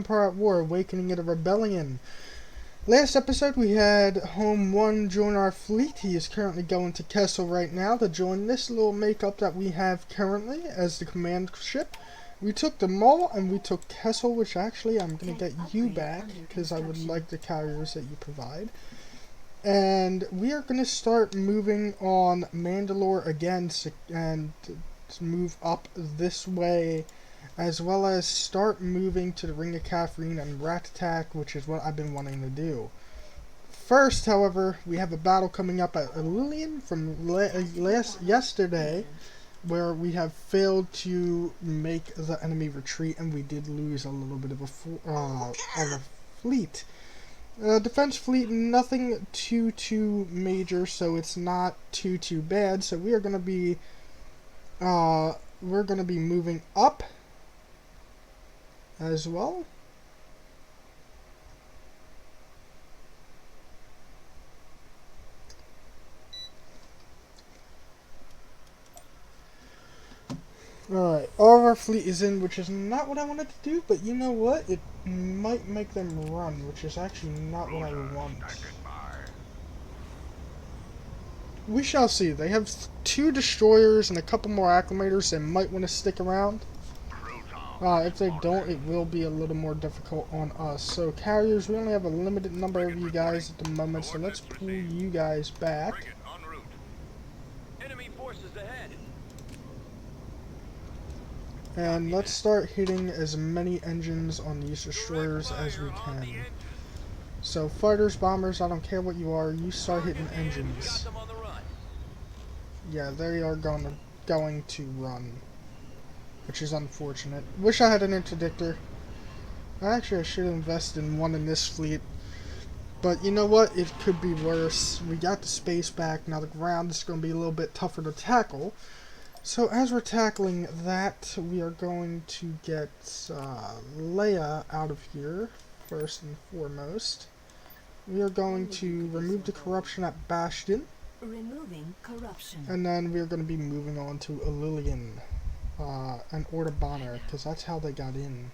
Empire at War, Awakening of the Rebellion. Last episode we had Home 1 join our fleet. He is currently going to Kessel right now to join this little makeup that we have currently as the command ship. We took the Maul and we took Kessel, which actually I'm going to get you back because I would like the carriers that you provide. And we are going to start moving on Mandalore again and move up this way, as well as start moving to the Ring of Catherine and Rat Attack, which is what I've been wanting to do. First, however, we have a battle coming up at Lillian from yesterday, where we have failed to make the enemy retreat, and we did lose a little bit of a fleet. Defense fleet, nothing too major, so it's not too bad. So we are going to be moving up as well. Alright, all of our fleet is in, which is not what I wanted to do, but you know what? It might make them run, which is actually not what I want. We shall see. They have 2 destroyers and a couple more acclimators. They might want to stick around. If they don't, it will be a little more difficult on us. So carriers, we only have a limited number of you guys at the moment, so let's pull you guys back. And let's start hitting as many engines on these destroyers as we can. So fighters, bombers, I don't care what you are, you start hitting engines. Yeah, they are going to run, which is unfortunate. Wish I had an interdictor. Actually, I should invest in one in this fleet. But you know what? It could be worse. We got the space back. Now the ground is going to be a little bit tougher to tackle. So as we're tackling that, we are going to get Leia out of here, first and foremost. We are going to remove the corruption at Bastion. Removing corruption. And then we are going to be moving on to Lillian and Order Bonner, because that's how they got in.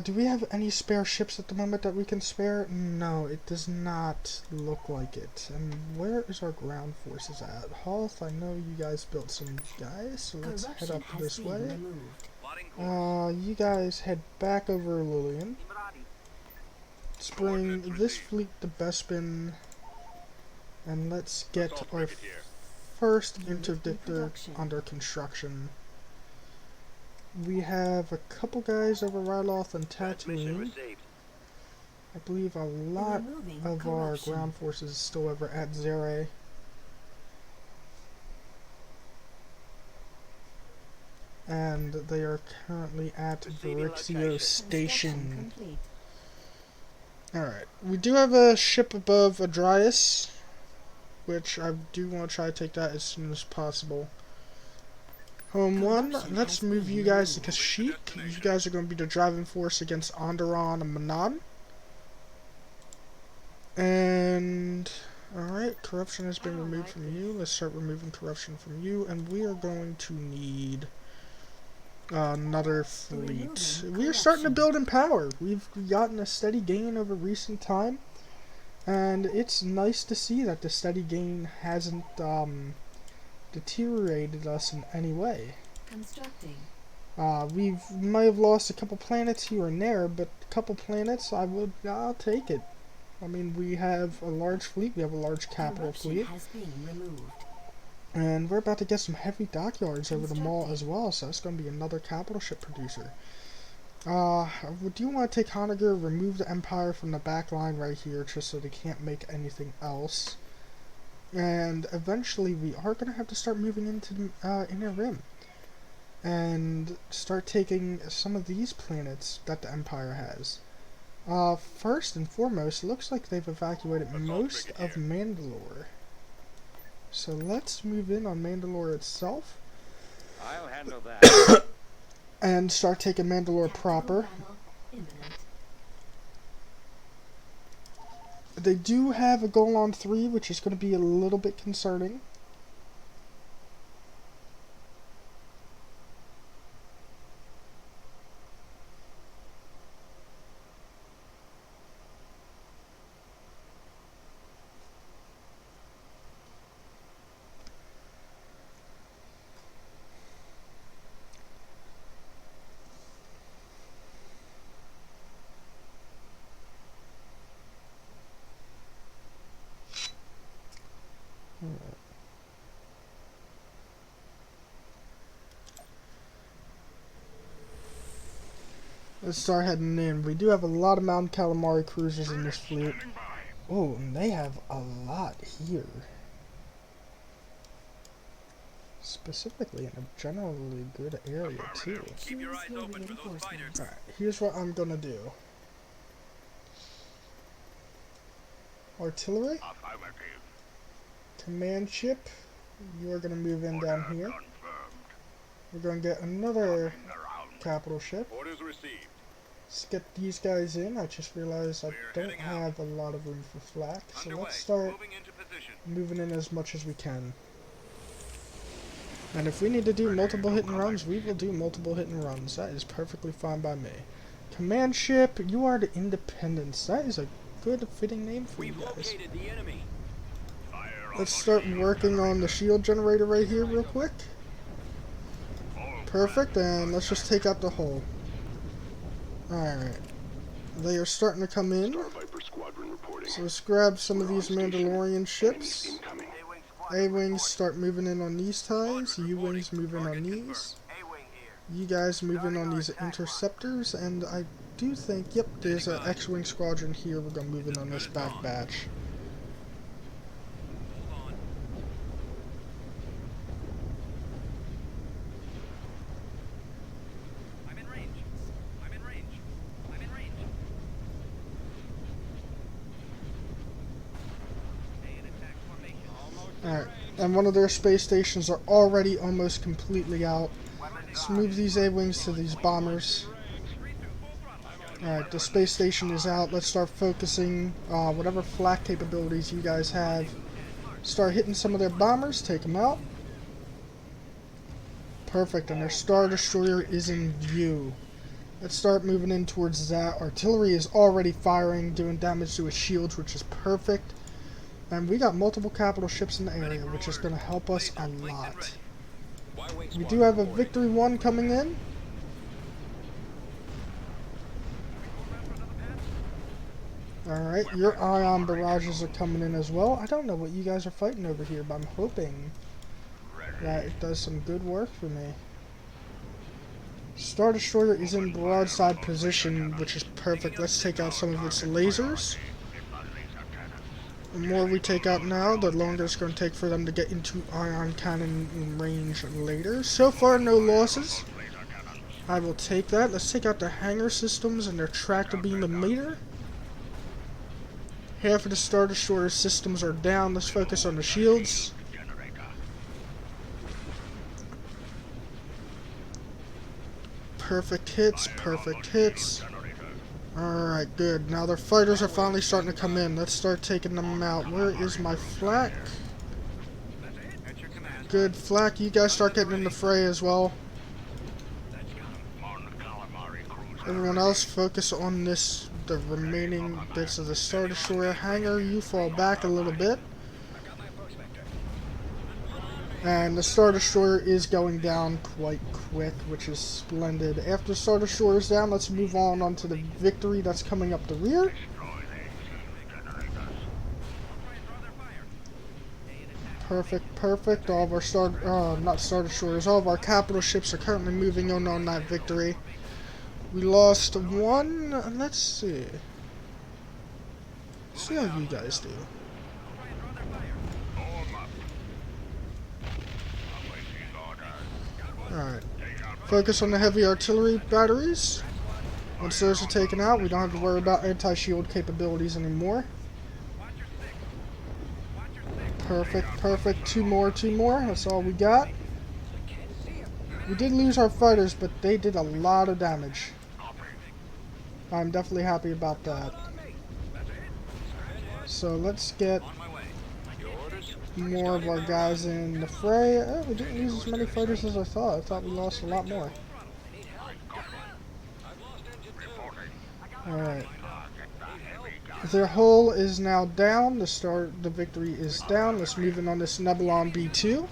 Do we have any spare ships at the moment that we can spare? No, it does not look like it. And where is our ground forces at? Hoth, I know you guys built some guys, so let's head up this way. You guys head back over Lillian. Let's bring this fleet to Bespin, and let's get our first interdictor under construction. We have a couple guys over Ryloth and Tatooine. I believe a lot of our ground forces is still over at Zere. And they are currently at Brixio Station. Alright, we do have a ship above Adrius, which I do want to try to take that as soon as possible. Home 1, let's move you guys to Kashyyyk. You guys are going to be the driving force against Onderon and Manan. And, alright, corruption has been removed from you. Let's start removing corruption from you, and we are going to need another fleet. We are starting to build in power. We've gotten a steady gain over recent time, and it's nice to see that the steady gain hasn't deteriorated us in any way. Constructing. We might have lost a couple planets here and there, but a couple planets, I'll take it. I mean, we have a large fleet, we have a large capital fleet. Has been removed. And we're about to get some heavy dockyards over the mall as well, so that's going to be another capital ship producer. Do you want to take Honegger, remove the Empire from the back line right here, just so they can't make anything else? And eventually we are going to have to start moving into the Inner Rim. And start taking some of these planets that the Empire has. First and foremost, looks like they've evacuated most of Mandalore. So let's move in on Mandalore itself. I'll handle that. And start taking Mandalore proper. They do have a goal on 3, which is going to be a little bit concerning. Let's start heading in. We do have a lot of Mountain Calamari cruisers in this fleet. Oh, and they have a lot here. Specifically in a generally good area, too. Keep your eyes open for those fighters. Alright, here's what I'm gonna do. Artillery. Command ship. You are gonna move in down here. We're gonna get another capital ship. Orders received. Let's get these guys in. I just realized I don't have a lot of room for flak, so let's start Moving into position. moving in as much as we can. And if we need to do multiple hit and runs, we will do multiple hit and runs. That is perfectly fine by me. Command ship, you are the Independence. That is a good fitting name for you We've guys. located the enemy. Let's start working on the shield generator right here real quick. Perfect, and let's just take out the hull. Alright. They are starting to come in. So let's grab some of these Mandalorian ships. A-Wings start moving in on these ties. U-Wings move in on these. You guys move in on these interceptors. And I do think, yep, there's an X-Wing squadron here. We're going to move in on this back batch. Alright, and one of their space stations are already almost completely out. Let's move these A-Wings to these bombers. Alright, the space station is out. Let's start focusing whatever flak capabilities you guys have. Start hitting some of their bombers, take them out. Perfect, and their Star Destroyer is in view. Let's start moving in towards that. Artillery is already firing, doing damage to his shields, which is perfect. And we got multiple capital ships in the area, which is going to help us a lot. We do have a Victory 1 coming in. Alright, your ion barrages are coming in as well. I don't know what you guys are fighting over here, but I'm hoping that it does some good work for me. Star Destroyer is in broadside position, which is perfect. Let's take out some of its lasers. The more we take out now, the longer it's going to take for them to get into ion cannon range later. So far, no losses. I will take that. Let's take out the hangar systems and their tractor beam emitter. Half of the Star Destroyer systems are down. Let's focus on the shields. Perfect hits, perfect hits. Alright, good. Now their fighters are finally starting to come in. Let's start taking them out. Where is my flak? Good, flak. You guys start getting in the fray as well. Everyone else focus on the remaining bits of the Star Destroyer hangar. You fall back a little bit. And the Star Destroyer is going down quite quick, which is splendid. After Star Destroyer is down, let's move on onto the Victory that's coming up the rear. Perfect, perfect. All of our not Star Destroyers, all of our capital ships are currently moving on that Victory. We lost one. Let's see. See how you guys do. Alright. Focus on the heavy artillery batteries. Once those are taken out, we don't have to worry about anti-shield capabilities anymore. Perfect, perfect. Two more. That's all we got. We did lose our fighters, but they did a lot of damage. I'm definitely happy about that. So let's get more of our guys in the fray. Oh, we didn't lose as many fighters as I thought. I thought we lost a lot more. Alright. Their hull is now down. The Victory is down. Let's move in on this Nebulon B2.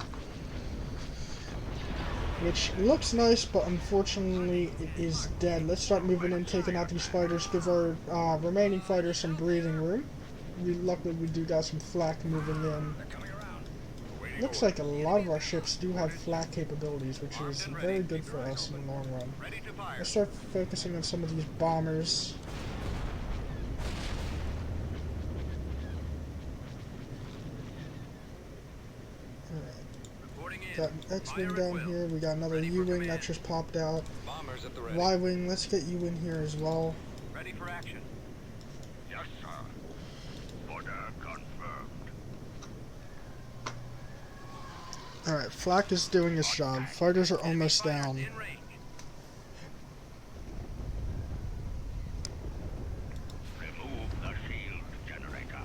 Which looks nice, but unfortunately it is dead. Let's start moving in, taking out these fighters. Give our remaining fighters some breathing room. Luckily we do got some flak moving in. Looks like a lot of our ships do have flak capabilities, which is very good for us in the long run. Ready to fire. Let's start focusing on some of these bombers. Reporting in. Got an X-Wing Fire at down will. here, we got another Ready for U-Wing that command. just popped out. Bombers at the ready. Y-Wing, let's get you in here as well. Ready for action. Yes, sir. Order confirmed. Alright, flak is doing its job. Fighters are almost down. In range. Remove the shield generator.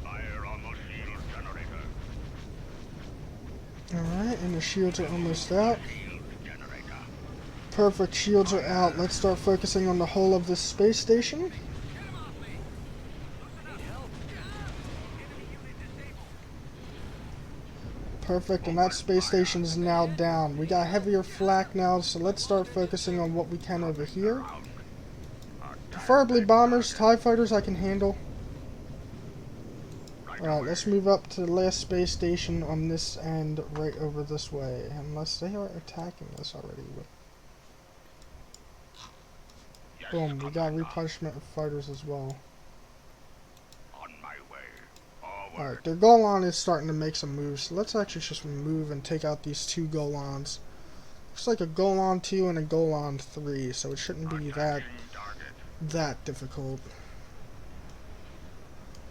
Fire on the shield generator. Alright, and the shields are almost out. Shield generator. Perfect, shields are out. Let's start focusing on the whole of this space station. Perfect, and that space station is now down. We got heavier flak now, so let's start focusing on what we can over here. Preferably bombers, TIE fighters I can handle. Alright, let's move up to the last space station on this end, right over this way. Unless they are attacking us already. Boom, we got replenishment of fighters as well. On my way. Forward. Alright, their Golan is starting to make some moves, so let's actually just move and take out these two Golans. Looks like a Golan 2 and a Golan 3, so it shouldn't be Target. that difficult.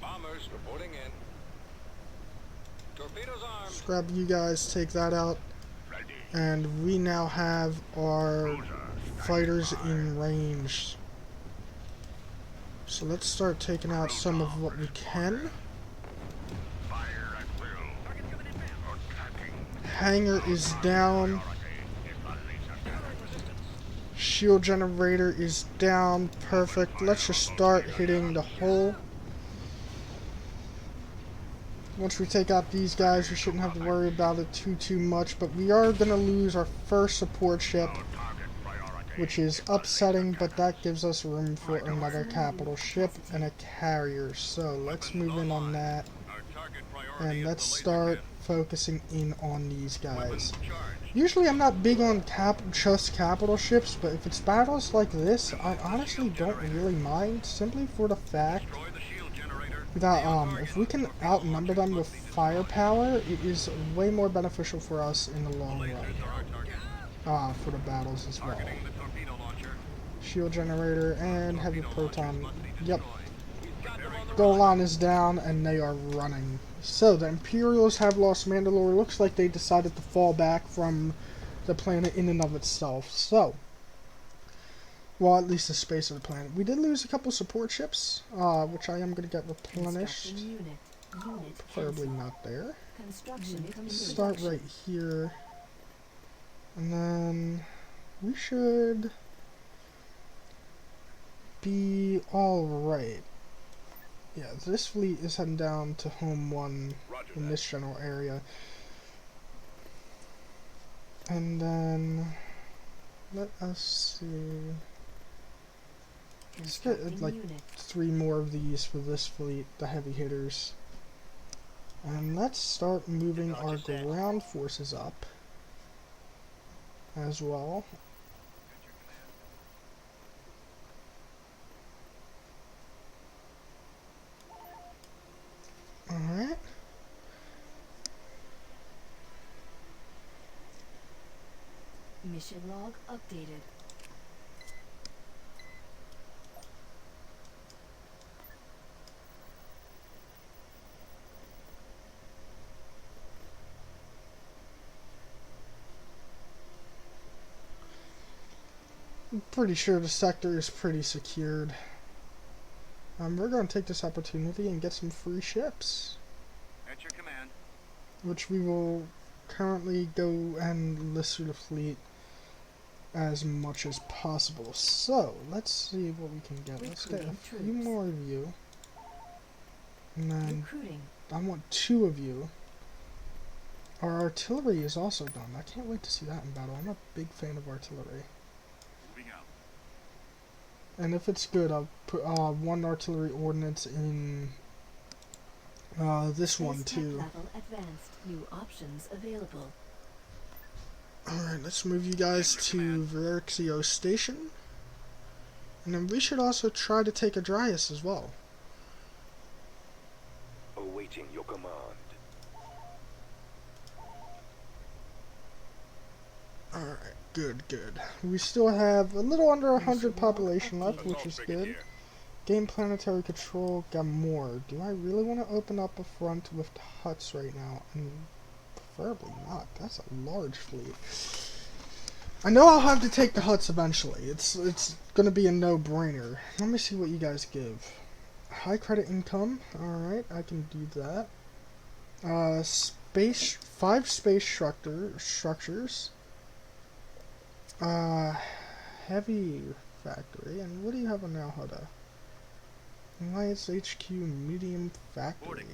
Bombers reporting in. Torpedoes armed. Let's grab you guys, take that out, Ready. and we now have our fighters in range. So let's start taking out some of what we can. Fire at will. Attacking. Hangar is down. Shield generator is down. Perfect. Let's just start hitting the hole. Once we take out these guys, we shouldn't have to worry about it too much. But we are going to lose our first support ship, which is upsetting, but that gives us room for another capital ship and a carrier. So let's move in on that, and let's start focusing in on these guys. Usually I'm not big on just capital ships, but if it's battles like this, I honestly don't really mind, simply for the fact that if we can outnumber them with firepower, it is way more beneficial for us in the long run. For the battles as well. Shield generator and heavy proton. Yep. Golan is down and they are running. So the Imperials have lost Mandalore. Looks like they decided to fall back from the planet in and of itself. So, well, at least the space of the planet. We did lose a couple support ships, which I am going to get replenished. Preferably not there. Let's start right here. And then we should be alright. Yeah, this fleet is heading down to Home 1 in this general area. And then, let us see. Let's get like 3 more of these for this fleet, the heavy hitters. And let's start moving our ground forces up as well. Alright. Mission log updated. I'm pretty sure the sector is pretty secured. We're going to take this opportunity and get some free ships, At your command. which we will currently go and list through the fleet as much as possible. So, let's see what we can get. Let's get a few more of you. And then Recruiting. I want 2 of you. Our artillery is also done. I can't wait to see that in battle. I'm a big fan of artillery. Moving out. And if it's good, I'll put 1 artillery ordnance in This one Base tech too. level advanced. New options available. Alright, let's move you guys to Verexio Station. And then we should also try to take Adrius as well. Awaiting your command. Alright, good. We still have a little under 100 population left, which is good. Gain planetary control, got more. Do I really want to open up a front with huts right now? And preferably not. That's a large fleet. I know I'll have to take the huts eventually. It's gonna be a no-brainer. Let me see what you guys give. High credit income. Alright, I can do that. 5 space structures. Heavy factory. And what do you have on now, Huda? Alliance HQ medium factory.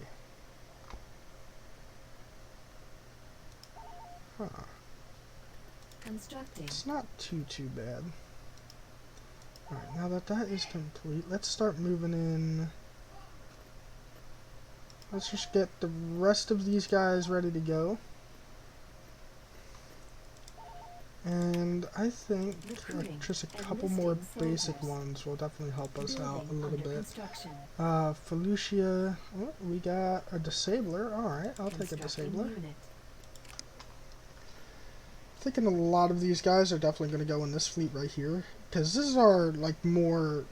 Huh. Constructing. It's not too bad. Alright, now that that is complete, let's start moving in. Let's just get the rest of these guys ready to go. And I think just a couple more basic ones will definitely help us out a little bit. Felucia, oh, we got a disabler. Alright, I'll take a disabler. Thinking a lot of these guys are definitely going to go in this fleet right here, because this is our like more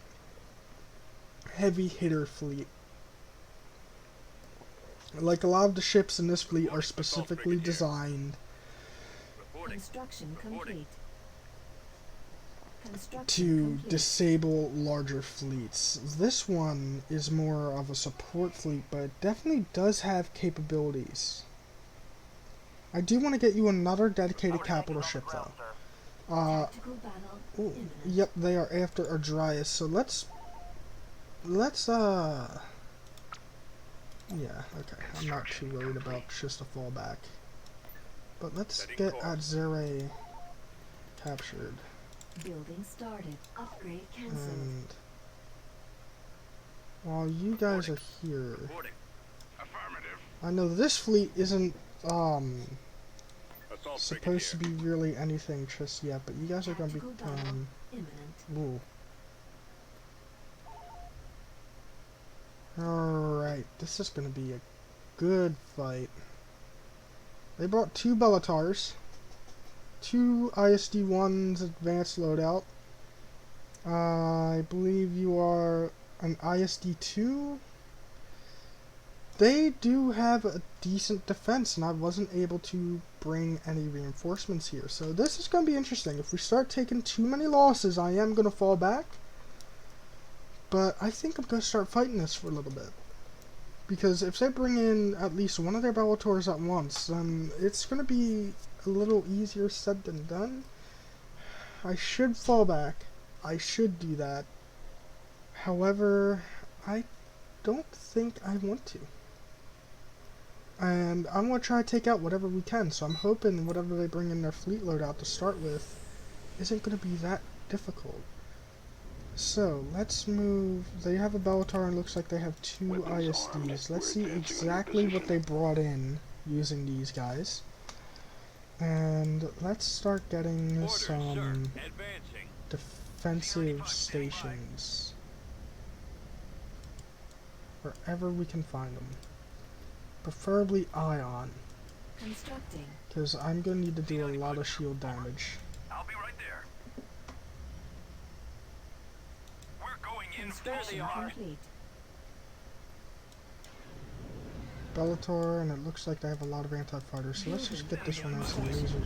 heavy hitter fleet. Like a lot of the ships in this fleet are specifically designed Construction complete. to disable larger fleets. This one is more of a support fleet, but it definitely does have capabilities. I do want to get you another dedicated capital ship though. Ooh, yep, they are after Adrius, so let's yeah, okay, I'm not too worried about just a fallback. But let's get Adzere captured. Building started. Upgrade cancelled. And while you guys are here, I know this fleet isn't supposed to be really anything just yet, but you guys are going to become ooh. Alright, this is going to be a good fight. They brought 2 Bellatars, 2 ISD-1's advanced loadout. I believe you are an ISD-2. They do have a decent defense, and I wasn't able to bring any reinforcements here. So this is going to be interesting. If we start taking too many losses, I am going to fall back. But I think I'm going to start fighting this for a little bit. Because if they bring in at least one of their Bellators at once, then it's going to be a little easier said than done. I should fall back. I should do that. However, I don't think I want to. And I'm going to try to take out whatever we can. So I'm hoping whatever they bring in their fleet loadout to start with isn't going to be that difficult. So, let's move. They have a Bellatar and looks like they have 2 ISDs. Let's see exactly what they brought in using these guys. And let's start getting some defensive stations. Wherever we can find them. Preferably ion. Because I'm going to need to do a lot of shield damage. I'll be right there. Construction complete. Bellator, and it looks like they have a lot of anti-fighters, so let's just get this one out some lasers.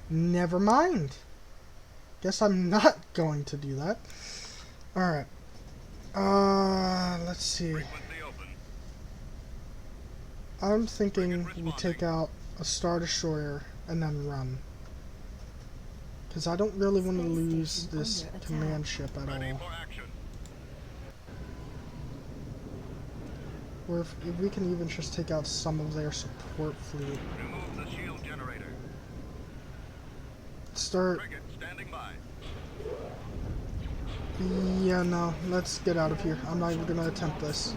Never mind! Guess I'm not going to do that. Alright. Let's see. I'm thinking we take out a Star Destroyer and then run. Because I don't really want to lose this command ship at all. Or if we can even just take out some of their support fleet. Remove the shield generator. Start. Frigate standing by. Yeah, no, let's get out of here. I'm not even going to attempt this.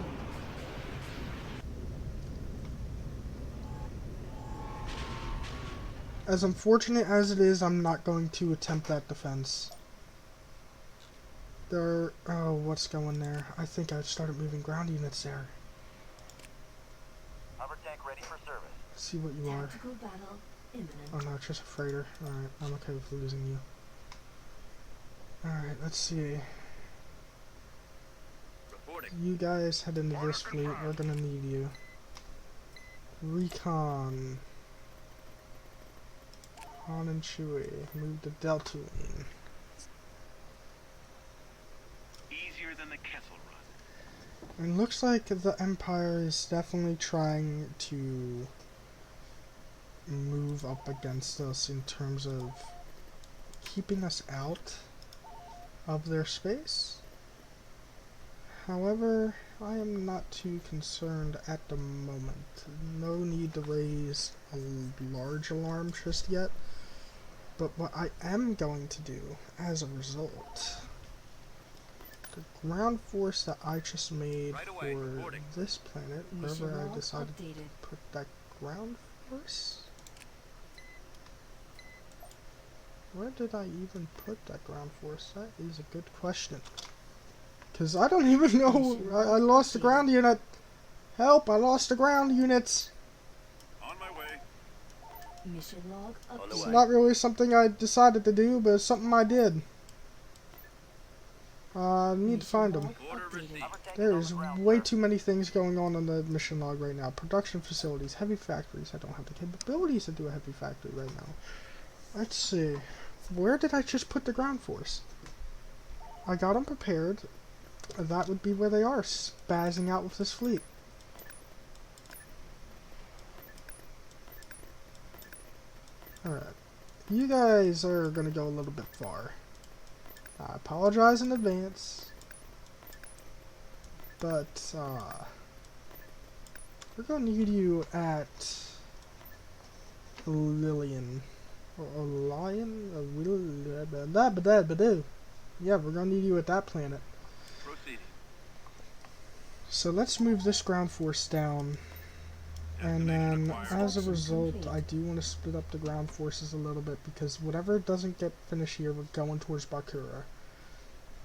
As unfortunate as it is, I'm not going to attempt that defense. Oh, what's going there? I think I started moving ground units there. Hover tank ready for service. Let's see what you are. Tactical battle imminent. Oh no, it's just a freighter. Alright, I'm okay with losing you. Alright, let's see. Reporting. You guys head into this fleet. We're gonna need you. Recon. Han and Chewie. Move to Deltooine. Easier than the Kessel Run. It looks like the Empire is definitely trying to move up against us in terms of keeping us out of their space. However, I am not too concerned at the moment. No need to raise a large alarm just yet. But what I am going to do as a result, the ground force that I just made Right away, for reporting. this planet, Mission wherever I log decided updated. to put that ground force. Where did I even put that ground force? That is a good question. Because I don't even know. I lost the ground unit. Help, I lost the ground units. On my way. Mission log On the It's updated. way. not really something I decided to do, but it's something I did. I need to find them. Order Updated. received. Hover tank There on is the ground, way sir. too many things going on in the mission log right now. Production facilities, heavy factories. I don't have the capabilities to do a heavy factory right now. Let's see. Where did I just put the ground force? I got them prepared. That would be where they are, spazzing out with this fleet. Alright. You guys are going to go a little bit far. I apologize in advance. But, we're going to need you at Lillian. Or Lion? Yeah, we're going to need you at that planet. Proceeding. So let's move this ground force down. And then, as a result, I do want to split up the ground forces a little bit, because whatever doesn't get finished here, we're going towards Bakura.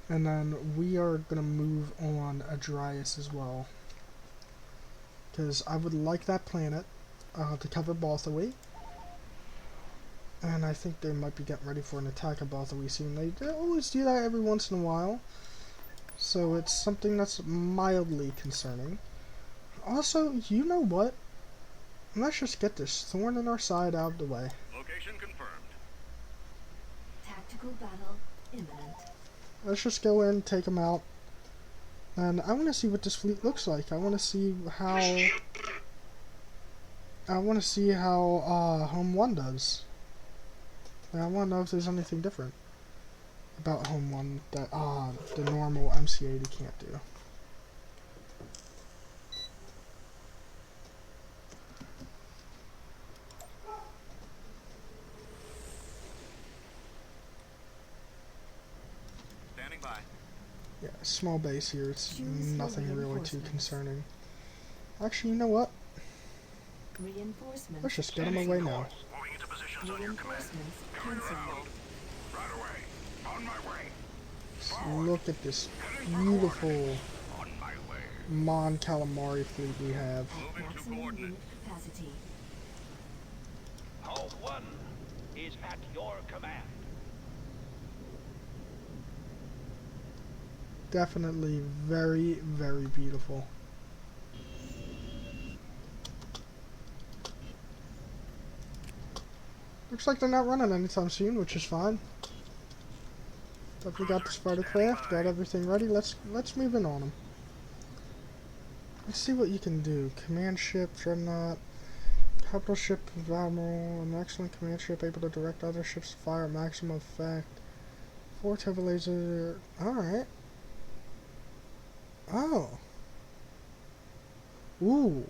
And then we are going to move on Adrius as well. Because I would like that planet to cover Balthawi. And I think they might be getting ready for an attack of Balthawi soon. They always do that every once in a while. So it's something that's mildly concerning. Also, you know what? Let's just get this thorn in our side out of the way. Location confirmed. Tactical battle imminent. Let's just go in, take them out. And I want to see what this fleet looks like. I want to see how... Home 1 does. And I want to know if there's anything different about Home 1 that, the normal MC80 can't do. Standing by. Yeah, small base here. It's Choose nothing your really too reinforcements. concerning. Actually, you know what? Reinforcements. Let's just get them away now. Moving into positions on your command. Reinforcements Coming around. cancelled. Right away. On my way. Just look at this beautiful On my way. Mon Calamari fleet we have. Moving to Maximum coordinates. unit capacity. Home 1 is at your command. Definitely very, very beautiful. Looks like they're not running anytime soon, which is fine. But we got the spider craft, got everything ready. Let's move in on them. Let's see what you can do. Command ship, dreadnought, capital ship of admiral, an excellent command ship able to direct other ships to fire at maximum effect. 4 turbo laser. All right. Oh. Ooh.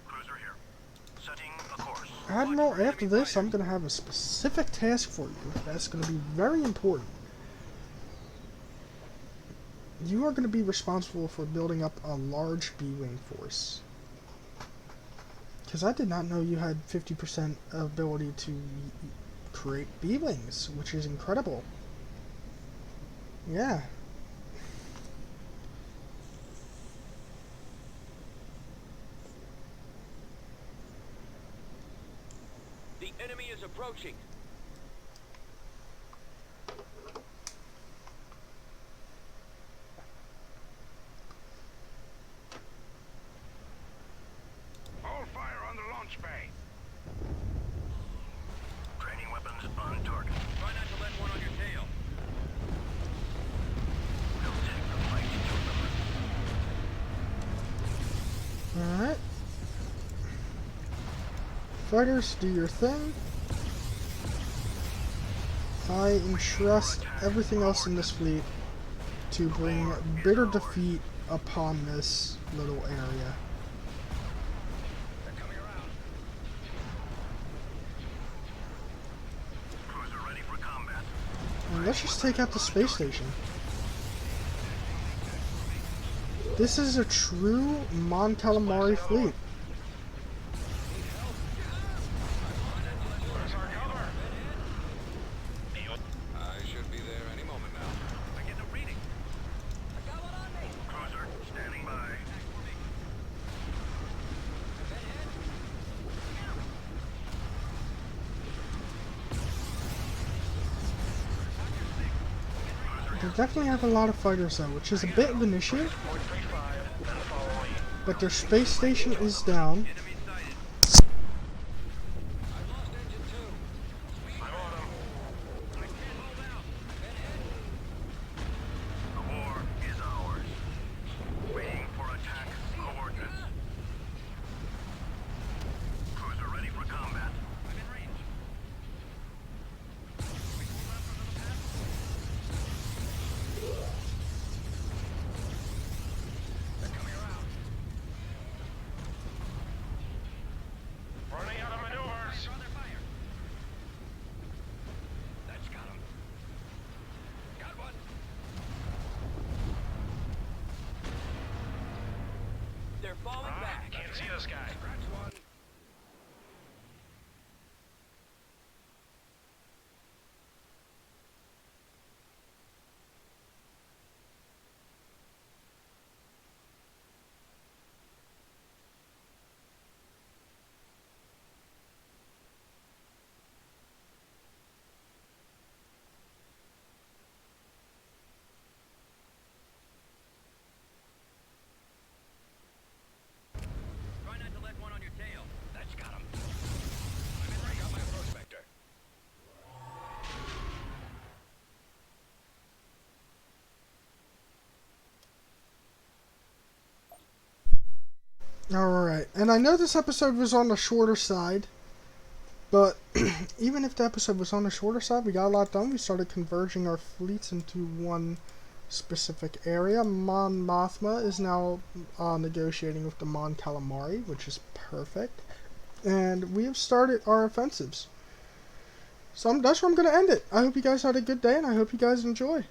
Cruiser here. Setting a course. Admiral, after this, I'm going to have a specific task for you. That's going to be very important. You are going to be responsible for building up a large B-Wing force. Because I did not know you had 50% ability to create B-Wings, which is incredible. Yeah. The enemy is approaching. All fire on the launch bay. Training weapons on target. Try not to let one on your tail. We'll take the fight to them. Alright. Fighters, do your thing. I entrust everything else in this fleet to bring bitter defeat upon this little area. They're coming around. Cruiser ready for combat. And let's just take out the space station. This is a true Mon Calamari fleet. Where's our cover? I should be there any moment now. I get no reading. I got one on me. Cruiser, standing by. They definitely have a lot of fighters though, which is a bit of an issue. But their space station is down. Enemy sighted. I lost engine 2. I'm on them. I can't hold out. The war is ours. Waiting for attack coordinates. Cruiser ready for combat. I'm in range. We pull left onto the path. They're coming around. Running out of maneuvers. Draw their fire. That's got him. Got one. They're falling back. Can't see this guy. Scratch one. Try not to let one on your tail. That's got him. I'm in range. Got my prospector. Alright, and I know this episode was on the shorter side, but even if the episode was on the shorter side, we got a lot done. We started converging our fleets into one specific area. Mon Mothma is now negotiating with the Mon Calamari, which is perfect. And we have started our offensives. So that's where I'm going to end it. I hope you guys had a good day, and I hope you guys enjoy.